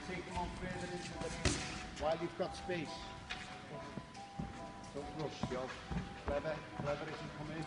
take them on further into the ring while you've got space. Don't rush, yo. Clever isn't coming.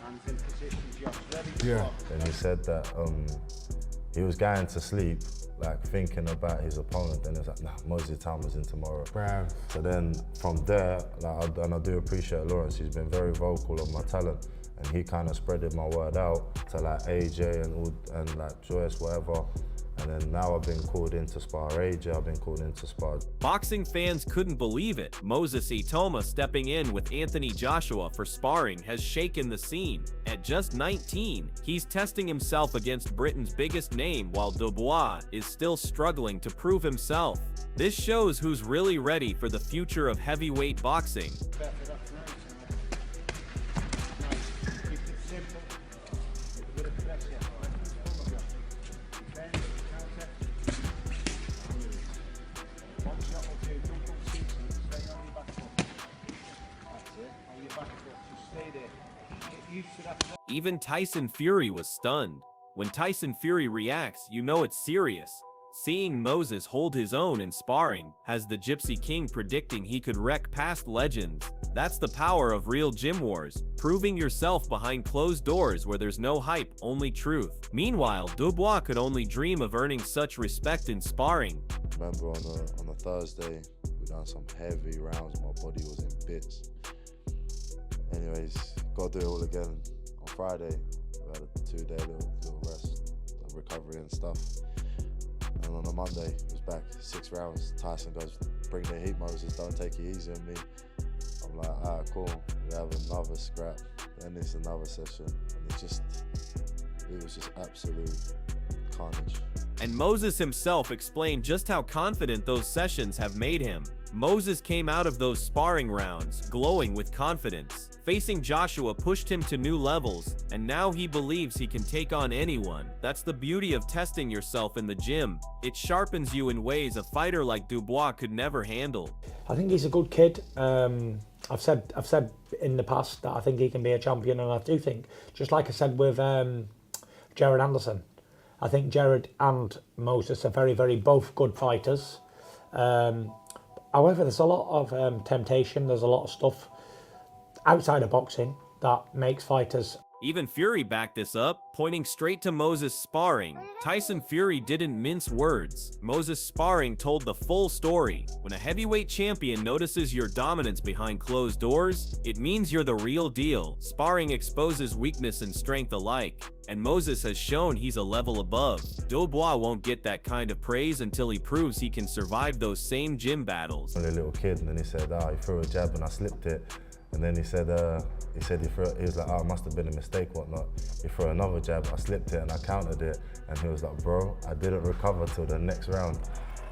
Hands in position, Josh. Ready to block. And he said that he was going to sleep, like thinking about his opponent. Then it's like, nah, Moses Itauma's in tomorrow. Wow. So then from there, like, and I do appreciate Lawrence. He's been very vocal of my talent, and he kind of spreaded my word out to like AJ and like Joyce, whatever. And then now I've been called in to spar AJ, I've been called in to spar. Boxing fans couldn't believe it. Moses Itauma stepping in with Anthony Joshua for sparring has shaken the scene. At just 19, he's testing himself against Britain's biggest name, while Dubois is still struggling to prove himself. This shows who's really ready for the future of heavyweight boxing. Even Tyson Fury was stunned. When Tyson Fury reacts, you know it's serious. Seeing Moses hold his own in sparring has the Gypsy King predicting he could wreck past legends. That's the power of real gym wars, proving yourself behind closed doors where there's no hype, only truth. Meanwhile, Dubois could only dream of earning such respect in sparring. Remember on a Thursday, we done some heavy rounds, my body was in bits. Anyways, gotta do it all again. On Friday, we had a 2-day little rest, recovery and stuff. And on a Monday, it was back 6 rounds. Tyson goes, bring the heat, Moses, don't take it easy on me. I'm like, alright, cool. We have another scrap, then it's another session. And it was just absolute carnage. And Moses himself explained just how confident those sessions have made him. Moses came out of those sparring rounds glowing with confidence. Facing Joshua pushed him to new levels, and now he believes he can take on anyone. That's the beauty of testing yourself in the gym. It sharpens you in ways a fighter like Dubois could never handle. I think he's a good kid. I've said in the past that I think he can be a champion, and I do think, just like I said with Jared Anderson, I think Jared and Moses are very, very both good fighters. However, there's a lot of temptation. There's a lot of stuff outside of boxing that makes fighters. Even Fury backed this up, pointing straight to Moses' sparring. Tyson Fury didn't mince words. Moses' sparring told the full story. When a heavyweight champion notices your dominance behind closed doors, it means you're the real deal. Sparring exposes weakness and strength alike, and Moses has shown he's a level above. Dubois won't get that kind of praise until he proves he can survive those same gym battles. I was a little kid, and then he said, he threw a jab and I slipped it. And then he said he was like, it must have been a mistake, whatnot. He threw another jab, I slipped it and I countered it. And he was like, bro, I didn't recover till the next round.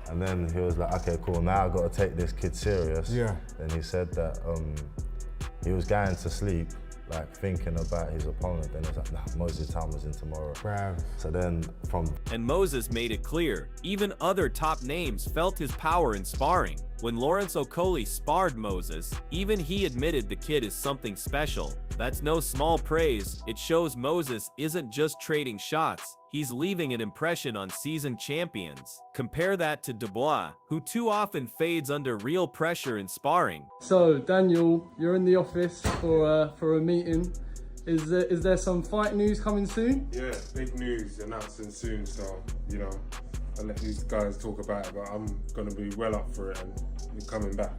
And then he was like, okay, cool, now I gotta take this kid serious. Yeah. And he said that he was going to sleep, like thinking about his opponent. Then he was like, nah, Moses Itauma''s in tomorrow. Wow. So then And Moses made it clear, even other top names felt his power in sparring. When Lawrence Okolie sparred Moses, even he admitted the kid is something special. That's no small praise. It shows Moses isn't just trading shots, he's leaving an impression on seasoned champions. Compare that to Dubois, who too often fades under real pressure in sparring. So Daniel, you're in the office for a meeting. Is there some fight news coming soon? Yeah, big news announcing soon, so you know, I'll let these guys talk about it, but I'm gonna be well up for it and we're coming back.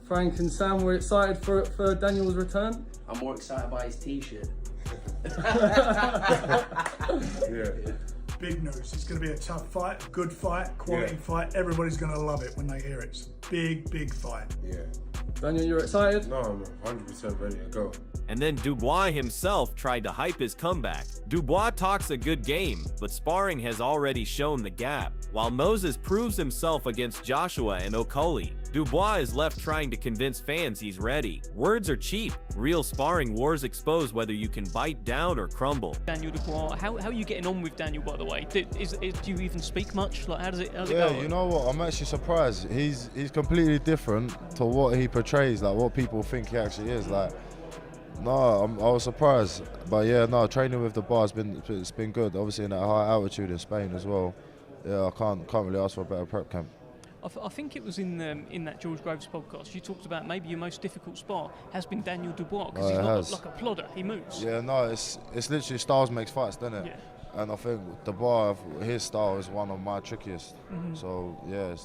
Frank and Sam, we're excited for Daniel's return. I'm more excited by his t-shirt. Yeah. Big news. It's going to be a tough fight, a good fight, quality fight. Everybody's going to love it when they hear it. It's a big, big fight. Yeah. Daniel, you're excited? No, I'm 100% ready to go. And then Dubois himself tried to hype his comeback. Dubois talks a good game, but sparring has already shown the gap. While Moses proves himself against Joshua and Okolie, Dubois is left trying to convince fans he's ready. Words are cheap. Real sparring wars expose whether you can bite down or crumble. Daniel Dubois, how are you getting on with Daniel, by the way? Do you even speak much? Like, how does it go? Yeah, you know what? I'm actually surprised. He's completely different to what he portrays, like what people think he actually is. Like, No, I was surprised, but yeah, no, training with Dubois it's been good. Obviously in that high altitude in Spain as well. Yeah, I can't really ask for a better prep camp. I think it was in that George Groves podcast you talked about maybe your most difficult spar has been Daniel Dubois because he's not like a plodder. He moves. Yeah, no, it's literally styles makes fights, doesn't it? Yeah. And I think Dubois, his style is one of my trickiest. So yeah,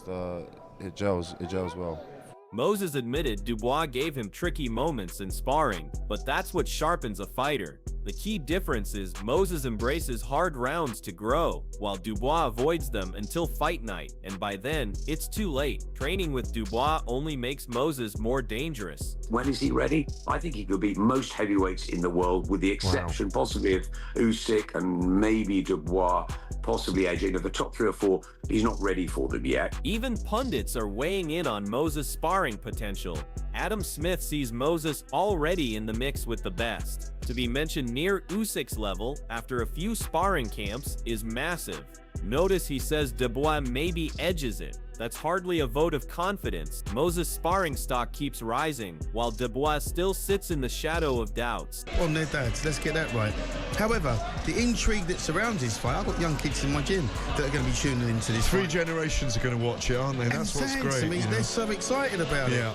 it gels well. Moses admitted Dubois gave him tricky moments in sparring, but that's what sharpens a fighter. The key difference is Moses embraces hard rounds to grow, while Dubois avoids them until fight night, and by then, it's too late. Training with Dubois only makes Moses more dangerous. When is he ready? I think he could beat most heavyweights in the world, with the exception possibly of Usyk and maybe Dubois, possibly AJ. Of the top 3 or 4, he's not ready for them yet. Even pundits are weighing in on Moses' sparring potential. Adam Smith sees Moses already in the mix with the best. To be mentioned near Usyk's level after a few sparring camps is massive. Notice he says Dubois maybe edges it. That's hardly a vote of confidence. Moses' sparring stock keeps rising, while Dubois still sits in the shadow of doubts. On their dads, let's get that right. However, the intrigue that surrounds his fight, I've got young kids in my gym that are going to be tuning into this 3 fight. generations are going to watch it, aren't they? That's what's great. I mean, they're so excited about it.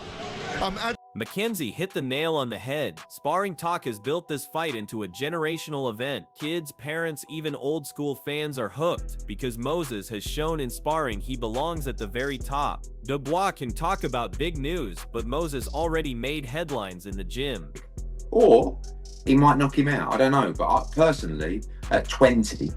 Mackenzie hit the nail on the head. Sparring Talk has built this fight into a generational event. Kids, parents, even old school fans are hooked because Moses has shown in sparring he belongs at the very top. Dubois can talk about big news, but Moses already made headlines in the gym. Or he might knock him out. I don't know. But personally, at 20,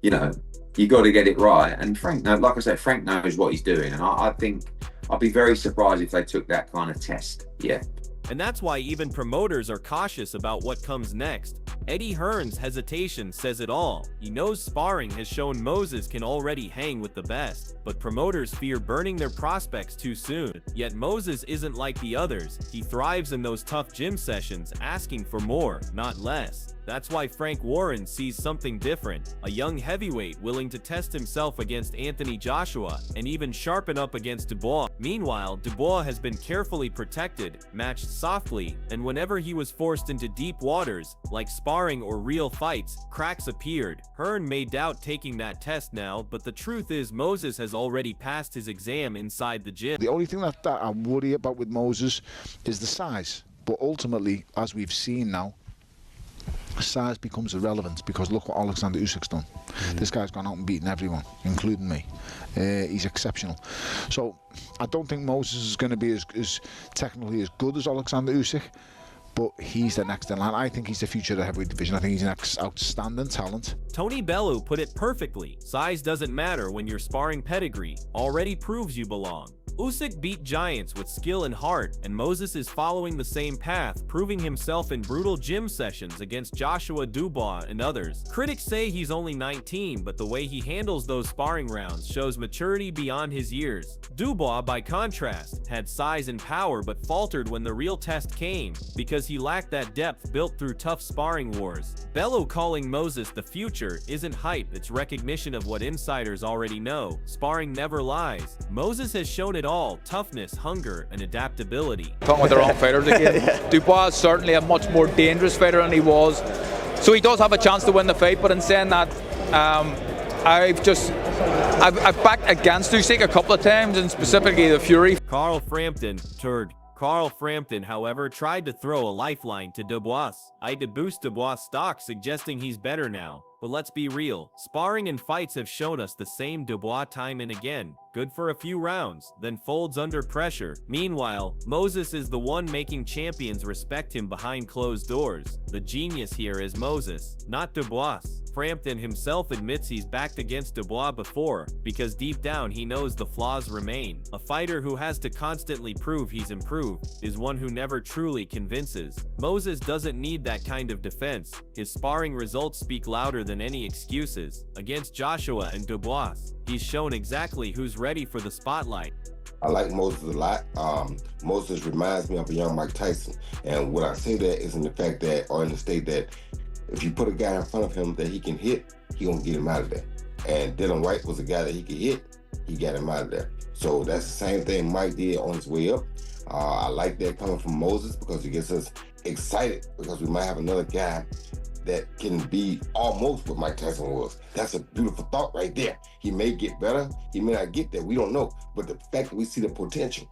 you know, you got to get it right. And Frank, like I said, Frank knows what he's doing. And I think I'd be very surprised if they took that kind of test. Yeah. And that's why even promoters are cautious about what comes next. Eddie Hearn's hesitation says it all. He knows sparring has shown Moses can already hang with the best, but promoters fear burning their prospects too soon. Yet Moses isn't like the others. He thrives in those tough gym sessions, asking for more, not less. That's why Frank Warren sees something different, a young heavyweight willing to test himself against Anthony Joshua and even sharpen up against Dubois. Meanwhile, Dubois has been carefully protected, matched softly, and whenever he was forced into deep waters, like sparring or real fights, cracks appeared. Hearn may doubt taking that test now, but the truth is Moses has already passed his exam inside the gym. The only thing that I worry about with Moses is the size, but ultimately, as we've seen now, size becomes irrelevant because look what Alexander Usyk's done. This guy's gone out and beaten everyone, including me. He's exceptional. So I don't think Moses is going to be as technically as good as Alexander Usyk, but he's the next in line. I think he's the future of the heavyweight division. I think he's an outstanding talent. Tony Bellew put it perfectly. Size doesn't matter when your sparring pedigree already proves you belong. Usyk beat giants with skill and heart, and Moses is following the same path, proving himself in brutal gym sessions against Joshua Dubois and others. Critics say he's only 19, but the way he handles those sparring rounds shows maturity beyond his years. Dubois, by contrast, had size and power but faltered when the real test came, because he lacked that depth built through tough sparring wars. Bellew calling Moses the future isn't hype, it's recognition of what insiders already know. Sparring never lies. Moses has shown it all: toughness, hunger, and adaptability. Talking with the wrong fighters again. Dubois is certainly a much more dangerous fighter than he was, so he does have a chance to win the fight. But in saying that, I've backed against Usyk a couple of times, and specifically the Fury. Carl Frampton, however, tried to throw a lifeline to Dubois. To boost Dubois' stock, suggesting he's better now. But let's be real, sparring and fights have shown us the same Dubois time and again. Good for a few rounds, then folds under pressure. Meanwhile, Moses is the one making champions respect him behind closed doors. The genius here is Moses, not Dubois. Frampton himself admits he's backed against Dubois before, because deep down he knows the flaws remain. A fighter who has to constantly prove he's improved is one who never truly convinces. Moses doesn't need that kind of defense. His sparring results speak louder than any excuses. Against Joshua and Dubois, he's shown exactly who's ready for the spotlight. I like Moses a lot. Moses reminds me of a young Mike Tyson. And what I say that is in the fact that, or in the state that, if you put a guy in front of him that he can hit, he gonna get him out of there. And Dylan White was a guy that he could hit, he got him out of there. So that's the same thing Mike did on his way up. I like that coming from Moses because it gets us excited because we might have another guy that can be almost what Mike Tyson was. That's a beautiful thought right there. He may get better, he may not get there, we don't know. But the fact that we see the potential.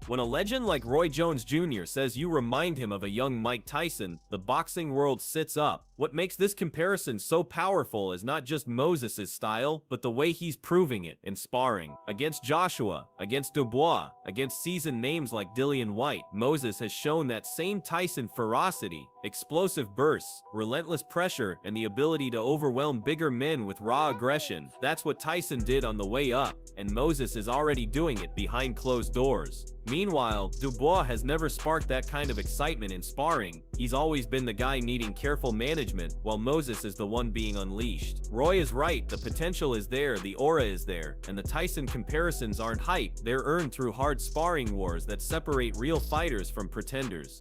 When a legend like Roy Jones Jr. says you remind him of a young Mike Tyson, the boxing world sits up. What makes this comparison so powerful is not just Moses' style, but the way he's proving it in sparring. Against Joshua, against Dubois, against seasoned names like Dillian White, Moses has shown that same Tyson ferocity, explosive bursts, relentless pressure, and the ability to overwhelm bigger men with raw aggression. That's what Tyson did on the way up, and Moses is already doing it behind closed doors. Meanwhile, Dubois has never sparked that kind of excitement in sparring. He's always been the guy needing careful management, while Moses is the one being unleashed. Roy is right, the potential is there, the aura is there, and the Tyson comparisons aren't hype, they're earned through hard sparring wars that separate real fighters from pretenders.